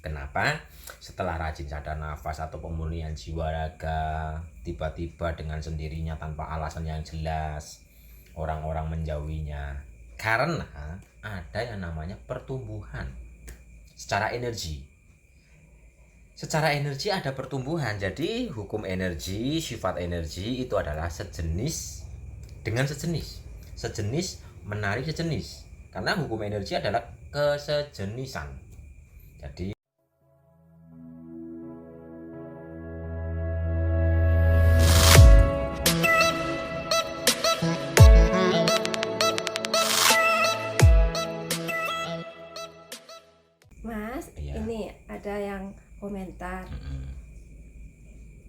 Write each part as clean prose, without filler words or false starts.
Kenapa? Setelah rajin sadar nafas atau pemulihan jiwa raga, tiba-tiba dengan sendirinya tanpa alasan yang jelas, orang-orang menjauhinya. Karena ada yang namanya pertumbuhan secara energi. Secara energi ada pertumbuhan. Jadi hukum energi, sifat energi itu adalah sejenis dengan sejenis. Sejenis menarik sejenis. Karena hukum energi adalah kesejenisan. Jadi Mas, Iya. ini ada yang komentar.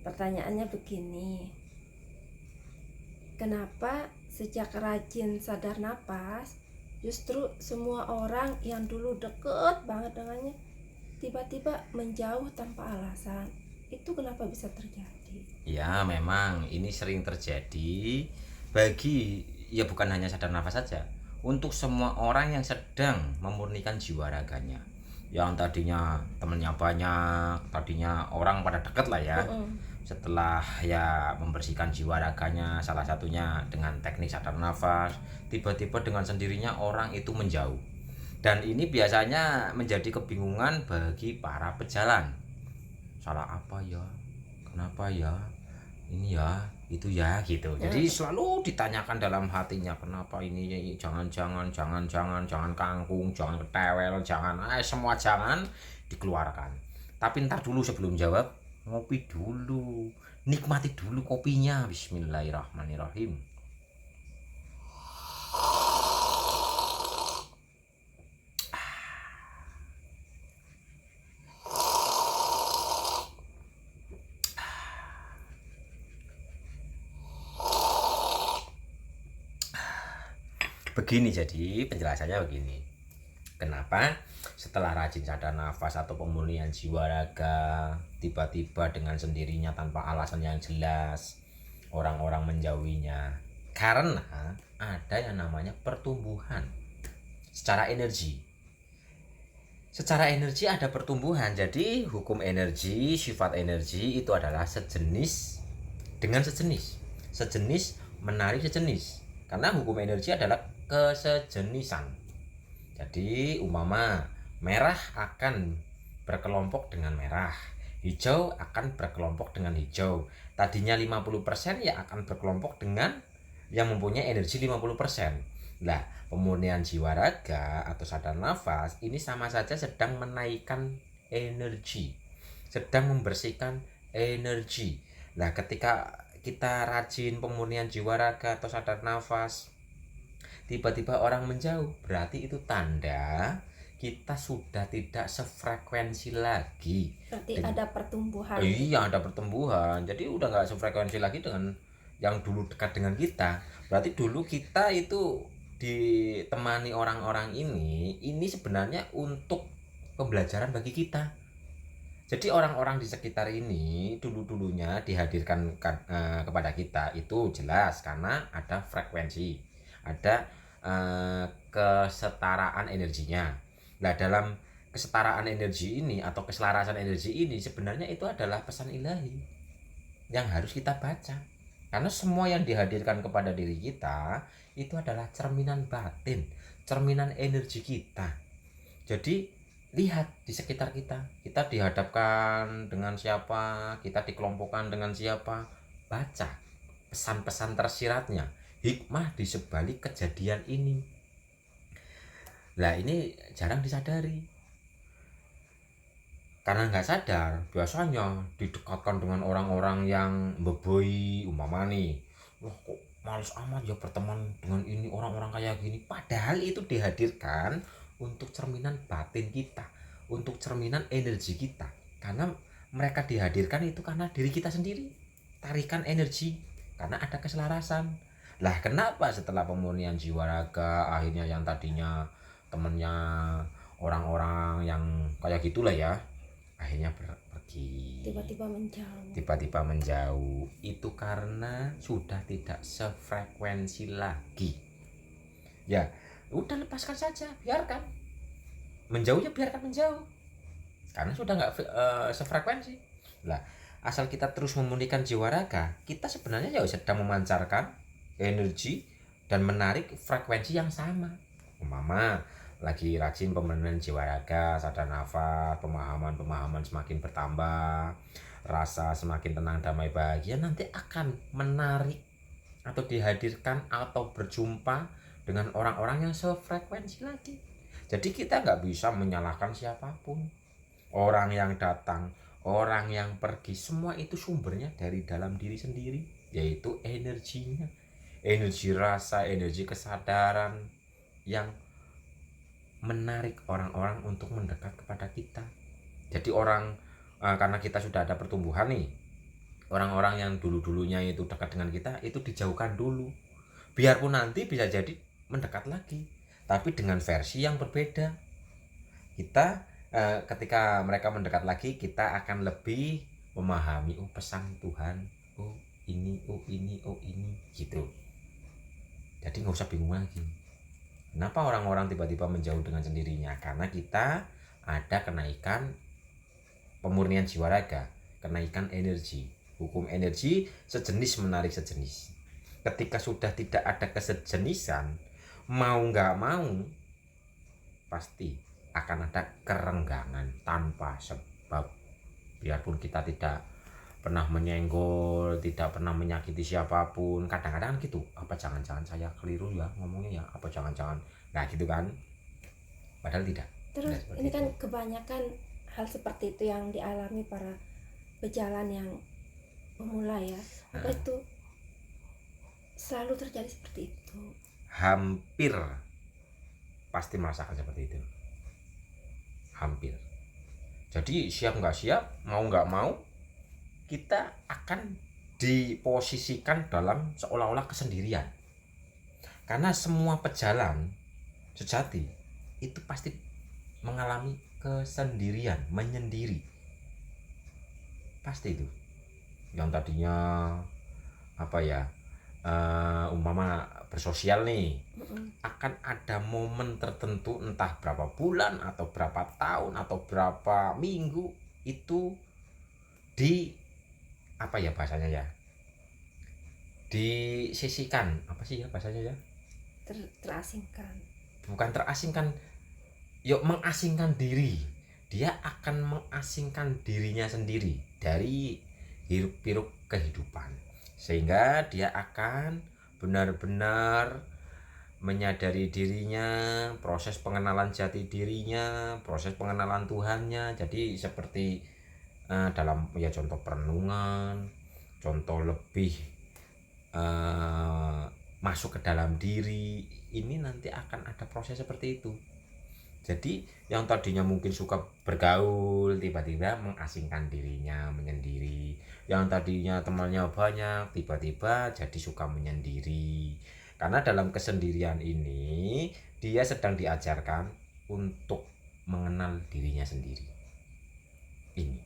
Pertanyaannya begini. Kenapa sejak rajin sadar napas, justru semua orang yang dulu deket banget dengannya tiba-tiba menjauh tanpa alasan? Itu kenapa bisa terjadi? ya memang ini sering terjadi bagi bukan hanya sadar nafas saja, untuk semua orang yang sedang memurnikan jiwa raganya, yang tadinya temennya banyak, tadinya orang pada deket lah ya. Setelah ya membersihkan jiwa raganya, salah satunya dengan teknik sadar nafas, tiba-tiba dengan sendirinya orang itu menjauh. Dan ini biasanya menjadi kebingungan bagi para pejalan. Salah apa ya? Kenapa ya? Ini ya, itu ya gitu. Jadi selalu ditanyakan dalam hatinya, kenapa ini, jangan kangkung, jangan ketewel, jangan semua jangan dikeluarkan. Tapi ntar dulu sebelum jawab, ngopi dulu. Nikmati dulu kopinya. Bismillahirrahmanirrahim. Begini, jadi penjelasannya begini. Kenapa setelah rajin sadar nafas atau pemulihan jiwa raga, tiba-tiba dengan sendirinya tanpa alasan yang jelas, orang-orang menjauhinya? Karena ada yang namanya pertumbuhan secara energi. Secara energi ada pertumbuhan. Jadi hukum energi, sifat energi itu adalah sejenis dengan sejenis. Sejenis menarik sejenis. Karena hukum energi adalah kesejenisan. Jadi umpama merah akan berkelompok dengan merah, hijau akan berkelompok dengan hijau. Tadinya 50% ya akan berkelompok dengan yang mempunyai energi 50%. Nah, pemurnian jiwa raga atau sadar nafas ini sama saja sedang menaikkan energi, sedang membersihkan energi. Nah, ketika kita rajin pemurnian jiwa raga atau sadar nafas, tiba-tiba orang menjauh, berarti itu tanda kita sudah tidak sefrekuensi lagi. Berarti ada pertumbuhan. Iya, ada pertumbuhan. Jadi udah nggak sefrekuensi lagi dengan yang dulu dekat dengan kita. Berarti dulu kita itu ditemani orang-orang ini sebenarnya untuk pembelajaran bagi kita. Jadi orang-orang di sekitar ini dulu-dulunya dihadirkan kepada kita itu jelas karena ada frekuensi, ada kesetaraan energinya. Nah, dalam kesetaraan energi ini atau keselarasan energi ini sebenarnya itu adalah pesan ilahi yang harus kita baca. Karena semua yang dihadirkan kepada diri kita itu adalah cerminan batin, cerminan energi kita. Jadi lihat di sekitar kita dihadapkan dengan siapa, kita dikelompokkan dengan siapa, baca pesan-pesan tersiratnya, hikmah di sebalik kejadian ini. Nah, ini jarang disadari karena nggak sadar. Biasanya didekatkan dengan orang-orang yang beboi, umpama nih, wah kok males amat ya berteman dengan ini orang-orang kayak gini. Padahal itu dihadirkan untuk cerminan batin kita, untuk cerminan energi kita. Karena mereka dihadirkan itu karena diri kita sendiri, tarikan energi, karena ada keselarasan. Lah kenapa setelah pemurnian jiwa raga akhirnya yang tadinya temennya orang-orang yang kayak gitulah ya, akhirnya pergi, tiba-tiba menjauh? Itu karena sudah tidak sefrekuensi lagi. Ya udah, lepaskan saja, biarkan menjauh, ya biarkan menjauh. karena sudah nggak sefrekuensi. Lah, asal kita terus memulihkan jiwa raga, kita sebenarnya ya sedang memancarkan energi dan menarik frekuensi yang sama. Umpama lagi rajin pembenahan jiwa raga, sadar nafas, pemahaman semakin bertambah, rasa semakin tenang, damai, bahagia, nanti akan menarik atau dihadirkan atau berjumpa dengan orang-orang yang sefrekuensi lagi. Jadi kita nggak bisa menyalahkan siapapun. Orang yang datang, orang yang pergi, semua itu sumbernya dari dalam diri sendiri, yaitu energinya, energi rasa, energi kesadaran yang menarik orang-orang untuk mendekat kepada kita. Jadi karena kita sudah ada pertumbuhan nih, orang-orang yang dulu-dulunya itu dekat dengan kita itu dijauhkan dulu, biarpun nanti bisa jadi mendekat lagi, tapi dengan versi yang berbeda. Kita ketika mereka mendekat lagi, kita akan lebih memahami pesan Tuhan, ini gitu. Jadi nggak usah bingung lagi kenapa orang-orang tiba-tiba menjauh dengan sendirinya, karena kita ada kenaikan pemurnian jiwa raga, kenaikan energi. Hukum energi sejenis menarik sejenis. Ketika sudah tidak ada kesejenisan, mau nggak mau pasti akan ada kerenggangan tanpa sebab. Biarpun kita tidak pernah menyenggol, tidak pernah menyakiti siapapun, kadang-kadang gitu, apa jangan-jangan saya keliru ya ngomongnya ya, apa jangan-jangan, nah gitu kan, padahal tidak. Terus ini kan kebanyakan hal seperti itu yang dialami para pejalan yang pemula ya. Apa itu selalu terjadi seperti itu? Hampir pasti merasakan seperti itu, hampir. Jadi siap nggak siap, mau nggak mau, kita akan diposisikan dalam seolah-olah kesendirian. Karena semua pejalan sejati itu pasti mengalami kesendirian, menyendiri. Pasti itu. Yang tadinya umpama bersosial nih, akan ada momen tertentu, entah berapa bulan atau berapa tahun atau berapa minggu, itu disisikan, apa sih ya bahasanya ya, terasingkan. Bukan terasingkan, yuk mengasingkan diri. Dia akan mengasingkan dirinya sendiri dari hiruk pikuk kehidupan, sehingga dia akan benar-benar menyadari dirinya, proses pengenalan jati dirinya, proses pengenalan Tuhannya. Jadi seperti dalam ya contoh perenungan, contoh lebih masuk ke dalam diri, ini nanti akan ada proses seperti itu. Jadi yang tadinya mungkin suka bergaul, tiba-tiba mengasingkan dirinya, menyendiri. Yang tadinya temannya banyak, tiba-tiba jadi suka menyendiri. Karena dalam kesendirian ini, dia sedang diajarkan untuk mengenal dirinya sendiri. Ini